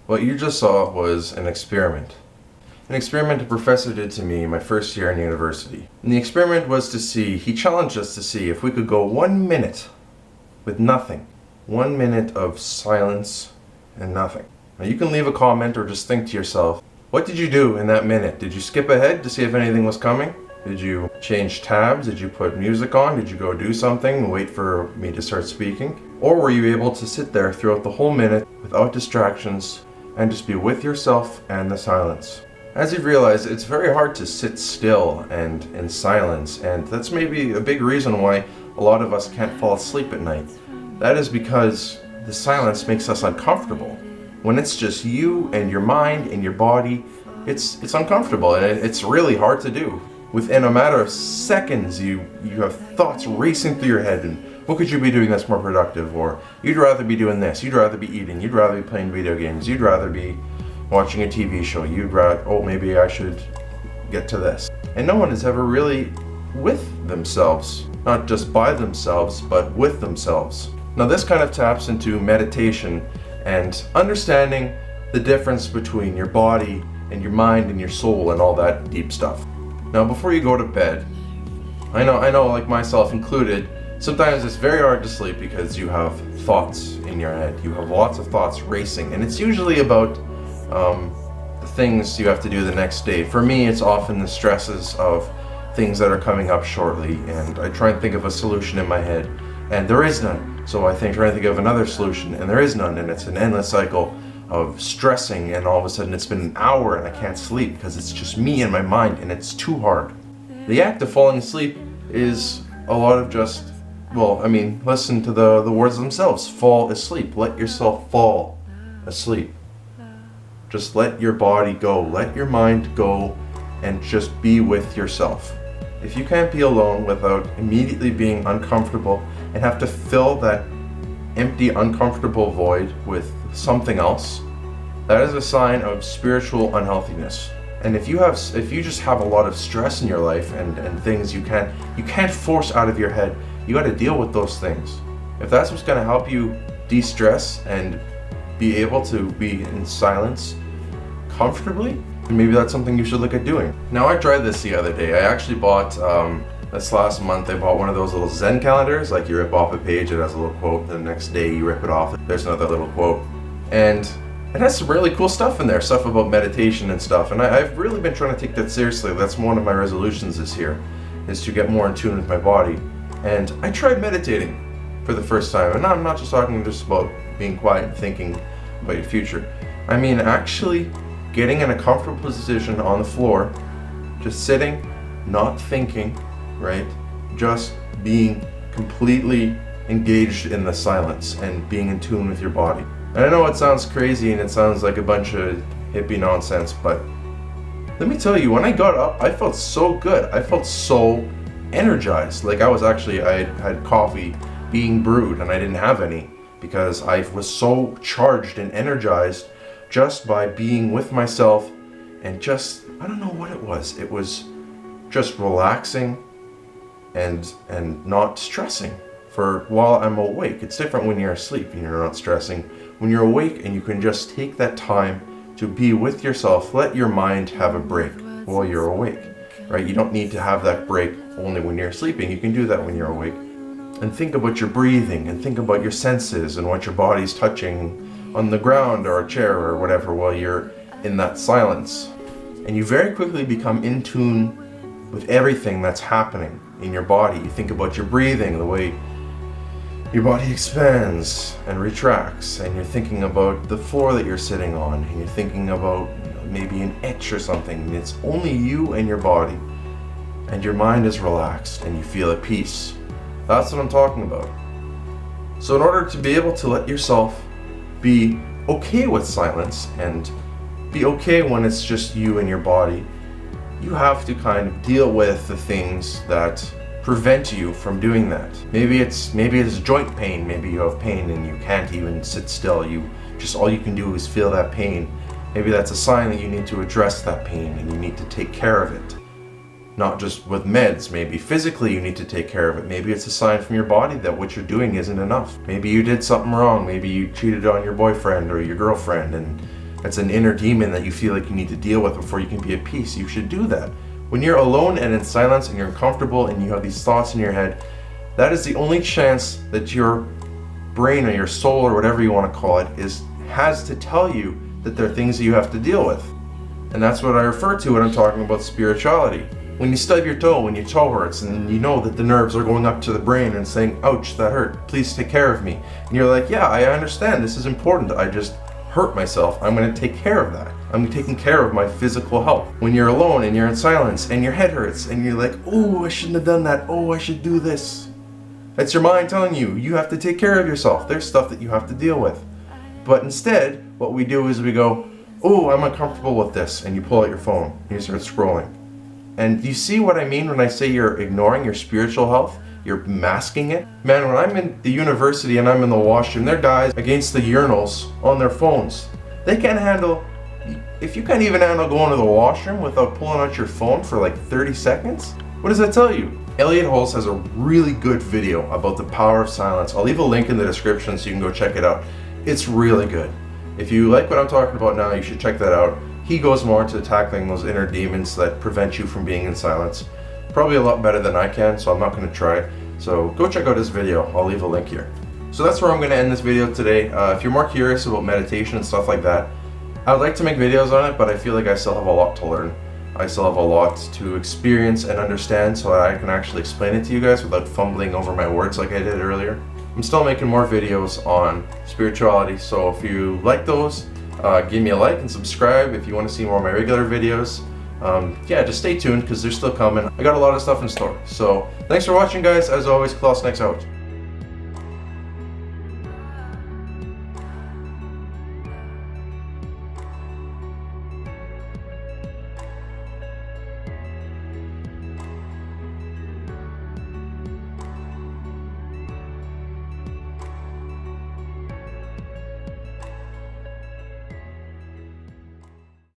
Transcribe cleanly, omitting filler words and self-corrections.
What you just saw was an experiment. An experiment a professor did to me my first year in university. And the experiment was he challenged us to see if we could go 1 minute with nothing. 1 minute of silence and nothing. Now you can leave a comment or just think to yourself, what did you do in that minute? Did you skip ahead to see if anything was coming? Did you change tabs? Did you put music on? Did you go do something and wait for me to start speaking? Or were you able to sit there throughout the whole minute without distractions and just be with yourself and the silence? As you've realized, it's very hard to sit still and in silence, and that's maybe a big reason why a lot of us can't fall asleep at night. That is because the silence makes us uncomfortable. When it's just you and your mind and your body, it's uncomfortable and it's really hard to do. Within a matter of seconds, you have thoughts racing through your head, and what could you be doing that's more productive? Or you'd rather be doing this, you'd rather be eating, you'd rather be playing video games, you'd rather be watching a TV show, you'd rather, oh, maybe I should get to this. And no one is ever really with themselves, not just by themselves, but with themselves. Now this kind of taps into meditation and understanding the difference between your body and your mind and your soul and all that deep stuff. Now before you go to bed, I know like myself included, sometimes it's very hard to sleep because you have thoughts in your head. You have lots of thoughts racing, and it's usually about the things you have to do the next day. For me, it's often the stresses of things that are coming up shortly, and I try and think of a solution in my head, and there is none. So I try and think of another solution, and there is none, and it's an endless cycle of stressing, and all of a sudden it's been an hour and I can't sleep because it's just me and my mind, and it's too hard. The act of falling asleep is a lot of just, listen to the words themselves. Fall asleep. Let yourself fall asleep. Just let your body go, let your mind go, and just be with yourself. If you can't be alone without immediately being uncomfortable and have to fill that empty, uncomfortable void with something else, that is a sign of spiritual unhealthiness. And if you just have a lot of stress in your life and things you can't force out of your head, you got to deal with those things. If that's what's going to help you de-stress and be able to be in silence comfortably, maybe that's something you should look at doing. Now I tried this the other day. I actually bought, this last month, I bought one of those little Zen calendars, like you rip off a page, it has a little quote, and the next day you rip it off, there's another little quote. And it has some really cool stuff in there, stuff about meditation and stuff, and I've really been trying to take that seriously. That's one of my resolutions this year, is to get more in tune with my body. And I tried meditating for the first time, and I'm not just talking just about being quiet and thinking about your future. I mean actually getting in a comfortable position on the floor, just sitting, not thinking, right? Just being completely engaged in the silence and being in tune with your body. And I know it sounds crazy and it sounds like a bunch of hippie nonsense, but let me tell you, when I got up, I felt so good. I felt so energized. Like I had coffee being brewed and I didn't have any because I was so charged and energized just by being with myself and just, I don't know what it was. It was just relaxing and not stressing for while I'm awake. It's different when you're asleep and you're not stressing. When you're awake and you can just take that time to be with yourself, let your mind have a break while you're awake, right? You don't need to have that break only when you're sleeping. You can do that when you're awake. And think about your breathing and think about your senses and what your body's touching on the ground or a chair or whatever while you're in that silence. And you very quickly become in tune with everything that's happening in your body. You think about your breathing, the way your body expands and retracts, and you're thinking about the floor that you're sitting on, and you're thinking about maybe an itch or something, and it's only you and your body, and your mind is relaxed and you feel at peace. That's what I'm talking about. So in order to be able to let yourself be okay with silence and be okay when it's just you and your body, you have to kind of deal with the things that prevent you from doing that. Maybe it's joint pain. Maybe you have pain and you can't even sit still. All you can do is feel that pain. Maybe that's a sign that you need to address that pain and you need to take care of it. Not just with meds, maybe physically you need to take care of it. Maybe it's a sign from your body that what you're doing isn't enough. Maybe you did something wrong. Maybe you cheated on your boyfriend or your girlfriend and It's an inner demon that you feel like you need to deal with before you can be at peace. You should do that. When you're alone and in silence and you're uncomfortable and you have these thoughts in your head, that is the only chance that your brain or your soul or whatever you want to call it has to tell you that there are things that you have to deal with. And that's what I refer to when I'm talking about spirituality. When you stub your toe, when your toe hurts, and you know that the nerves are going up to the brain and saying, ouch, that hurt, please take care of me. And you're like, yeah, I understand, this is important, I just hurt myself, I'm going to take care of that. I'm taking care of my physical health. When you're alone and you're in silence and your head hurts and you're like, oh, I shouldn't have done that, oh, I should do this. That's your mind telling you, you have to take care of yourself. There's stuff that you have to deal with. But instead, what we do is we go, oh, I'm uncomfortable with this, and you pull out your phone and you start scrolling. And you see what I mean when I say you're ignoring your spiritual health? You're masking it? Man, when I'm in the university and I'm in the washroom, there are guys against the urinals on their phones. They can't handle, if you can't even handle going to the washroom without pulling out your phone for like 30 seconds, what does that tell you? Elliot Hulse has a really good video about the power of silence. I'll leave a link in the description so you can go check it out. It's really good. If you like what I'm talking about now, you should check that out. He goes more into tackling those inner demons that prevent you from being in silence. Probably a lot better than I can, so I'm not going to try. So go check out his video. I'll leave a link here. So that's where I'm going to end this video today. If you're more curious about meditation and stuff like that, I would like to make videos on it, but I feel like I still have a lot to learn. I still have a lot to experience and understand so that I can actually explain it to you guys without fumbling over my words like I did earlier. I'm still making more videos on spirituality, so if you like those, give me a like and subscribe if you want to see more of my regular videos. Yeah, just stay tuned because they're still coming. I got a lot of stuff in store. So thanks for watching, guys. As always, Klassen out.